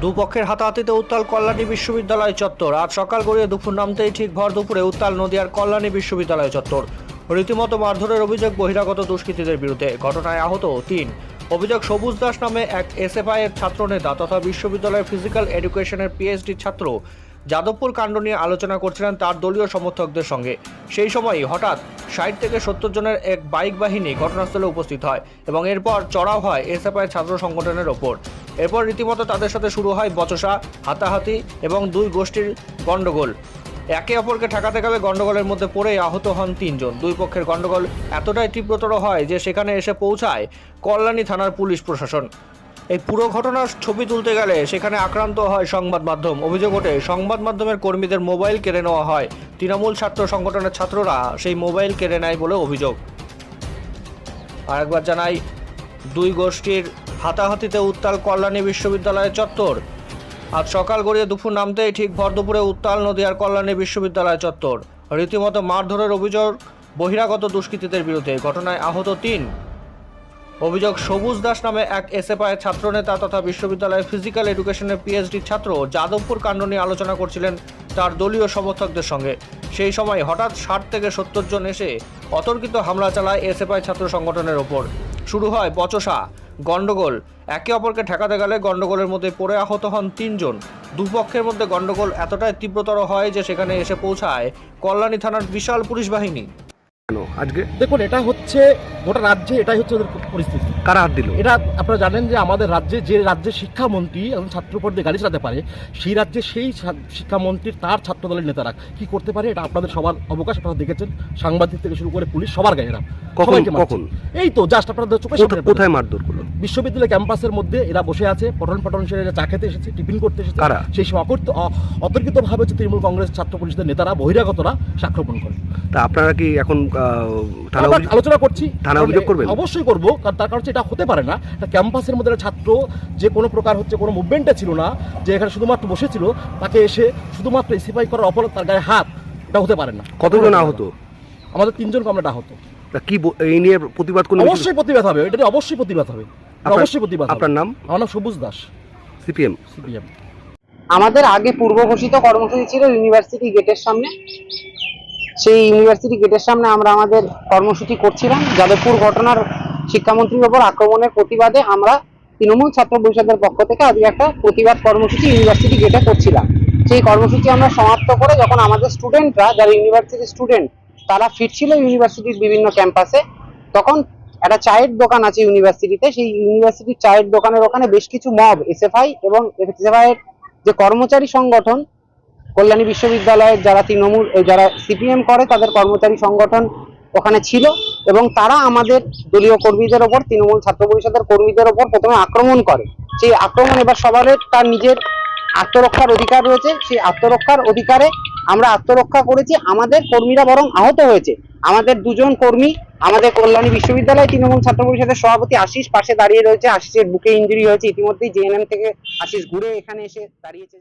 দুপক্ষের হাতাহাতিতে উত্তাল কল্যাণী বিশ্ববিদ্যালয় চত্বর। আজ সকাল গড়িয়ে দুপুর নামতেই ঠিক ভর দুপুরে উত্তাল নদিয়ার কল্যাণী বিশ্ববিদ্যালয় চত্বর। রীতিমতো মারধরের অভিযোগ বহিরাগত দুষ্কৃতীদের বিরুদ্ধে। ঘটনায় আহত 3। অভিযোগ সবুজ দাস নামে এক এসএফআই এর ছাত্রনেতা তথা বিশ্ববিদ্যালয়ের ফিজিক্যাল এডুকেশনের পিএইচডি ছাত্র যাদবপুর কাণ্ড নিয়ে আলোচনা করছিলেন তার দলীয় সমর্থকদের সঙ্গে। সেই সময়ই হঠাৎ 60 থেকে 70 জনের এক বাইক বাহিনী ঘটনাস্থলে উপস্থিত হয় এবং এরপর চড়াও হয় এসএফআই ছাত্র সংগঠনের ওপর। এরপর রীতিমতো তাদের সাথে শুরু হয় বচসা, হাতাহাতি এবং দুই গোষ্ঠীর গণ্ডগোল। একে অপরকে ঠেকাতে গেলে গণ্ডগোলের মধ্যে পড়ে আহত হন 3 জন। দুই পক্ষের গণ্ডগোল এতটাই তীব্রতর হয় যে সেখানে এসে পৌঁছায় কল্যাণী থানার পুলিশ প্রশাসন। এই পুরো ঘটনার ছবি তুলতে গেলে সেখানে আক্রান্ত হয় সংবাদ মাধ্যম। অভিযোগ ওঠে সংবাদ মাধ্যমের কর্মীদের মোবাইল কেড়ে নেওয়া হয়। তৃণমূল ছাত্র সংগঠনের ছাত্ররা সেই মোবাইল কেড়ে নেয় বলে অভিযোগ। আরেকবার জানাই, দুই গোষ্ঠীর হাতাহাতিতে উত্তাল কল্যাণী বিশ্ববিদ্যালয়ের চত্বর। আজ সকাল গড়িয়ে দুপুর নামতেই ঠিক ভর দুপুরে উত্তাল নদিয়ার কল্যাণী বিশ্ববিদ্যালয় চত্বর। রীতিমতো মারধরের অভিযোগ বহিরাগত দুষ্কৃতীদের বিরুদ্ধে। ঘটনায় আহত 3। অভিযোগ সবুজ দাস নামে এক এসএফআই ছাত্রনেতা তথা বিশ্ববিদ্যালয়ের ফিজিক্যাল এডুকেশনের পিএইচডি ছাত্র যাদবপুর কাণ্ড নিয়ে আলোচনা করছিলেন তার দলীয় সমর্থকদের সঙ্গে। সেই সময় হঠাৎ 60 থেকে 70 জন এসে অতর্কিত হামলা চালায় এসএফআই ছাত্র সংগঠনের ওপর। শুরু হয় বচসা, গণ্ডগোল। একে অপরকে ঠেকাতে গেলে গণ্ডগোলের মধ্যে পড়ে আহত হন 3 জন। দুপক্ষের মধ্যে গণ্ডগোল এতটাই তীব্রতর হয় যে সেখানে এসে পৌঁছায় কল্যাণী থানার বিশাল পুলিশ বাহিনী। আজকে দেখুন, এটা হচ্ছে গোটা রাজ্যে এটাই হচ্ছে ওদের পরিস্থিতি। কারা হাত দিল? এটা আপনারা জানেন যে আমাদের রাজ্যে যে রাজ্যের শিক্ষামন্ত্রী এবং ছাত্র উপর দিয়ে গাড়ি চালাতে পারে, সেই রাজ্যে সেই শিক্ষামন্ত্রীর তার ছাত্রদলের নেতারা কি করতে পারে এটা আপনাদের সবার অবকাশ। আপনারা দেখেছেন, সাংবাদিক থেকে শুরু করে পুলিশ সবার গায়ে এরা কখন এই তো জাস্ট আপনাদের চোখে কোথায় মারধর করলো? বিশ্ববিদ্যালয় ক্যাম্পাসের মধ্যে এরা বসে আছে, পঠন সেরে চা খেতে এসেছে, টিফিন করতে এসেছে। সেই সময় অতর্কিতভাবে হচ্ছে তৃণমূল কংগ্রেস ছাত্র পরিষদের নেতারা বহিরাগতরা আক্রমণ করে। তা আপনারা কি এখন আলোচনা করছি? থানা অভিযোগ করবেন? অবশ্যই করবো, কারণ তার কারণ হচ্ছে এটা হতে পারে না। ক্যাম্পাসের মধ্যে ছাত্র যে কোনো প্রকার হচ্ছে কোনো মুভমেন্টে ছিল না, যে এখানে শুধুমাত্র বসেছিল, তাকে এসে শুধুমাত্র এসিফাই করার অপরাধ তার গায়ে হাত, এটা হতে পারে না। কতজন আহত? আমাদের 3 জন আমরা আহত। কি এই নিয়ে প্রতিবাদ করলে? অবশ্যই প্রতিবাদ হবে, এটা অবশ্যই প্রতিবাদ হবে, অবশ্যই প্রতিবাদ। আপনার নাম? আমার নাম সবুজ দাস, সিপিএম। আমাদের আগে পূর্ব ঘোষিত কর্মসূচি ছিল ইউনিভার্সিটি গেটের সামনে। সেই ইউনিভার্সিটি গেটের সামনে আমরা আমাদের কর্মসূচি করছিলাম। যাদবপুর ঘটনার শিক্ষামন্ত্রীর ওপর আক্রমণের প্রতিবাদে আমরা তৃণমূল ছাত্র পরিষদের পক্ষ থেকে আজকে একটা প্রতিবাদ কর্মসূচি ইউনিভার্সিটি গেটে করছিলাম। সেই কর্মসূচি আমরা সমাপ্ত করে যখন আমাদের স্টুডেন্টরা, যারা ইউনিভার্সিটির স্টুডেন্ট, তারা ফিরছিল ইউনিভার্সিটির বিভিন্ন ক্যাম্পাসে, তখন একটা চায়ের দোকান আছে ইউনিভার্সিটিতে। সেই ইউনিভার্সিটির চায়ের দোকানের ওখানে বেশ কিছু মব এসএফআই এবং এসএফআই এর যে কর্মচারী সংগঠন, কল্যাণী বিশ্ববিদ্যালয়ের যারা তৃণমূল, যারা সিপিএম করে, তাদের কর্মচারী সংগঠন ওখানে ছিল এবং তারা আমাদের দলীয় কর্মীদের ওপর, তৃণমূল ছাত্র পরিষদের কর্মীদের ওপর প্রথমে আক্রমণ করে। সেই আক্রমণ এবার সবার তার নিজের আত্মরক্ষার অধিকার রয়েছে, সেই আত্মরক্ষার অধিকারে আমরা আত্মরক্ষা করেছি। আমাদের কর্মীরা বরং আহত হয়েছে। আমাদের 2 জন কর্মী, আমাদের কল্যাণী বিশ্ববিদ্যালয় তৃণমূল ছাত্র পরিষদের সভাপতি আশিস পাশে দাঁড়িয়ে রয়েছে। আশিসের বুকে ইঞ্জুরি হয়েছে ইতিমধ্যেই। জেএনএম থেকে আশিস ঘুরে এখানে এসে দাঁড়িয়েছে।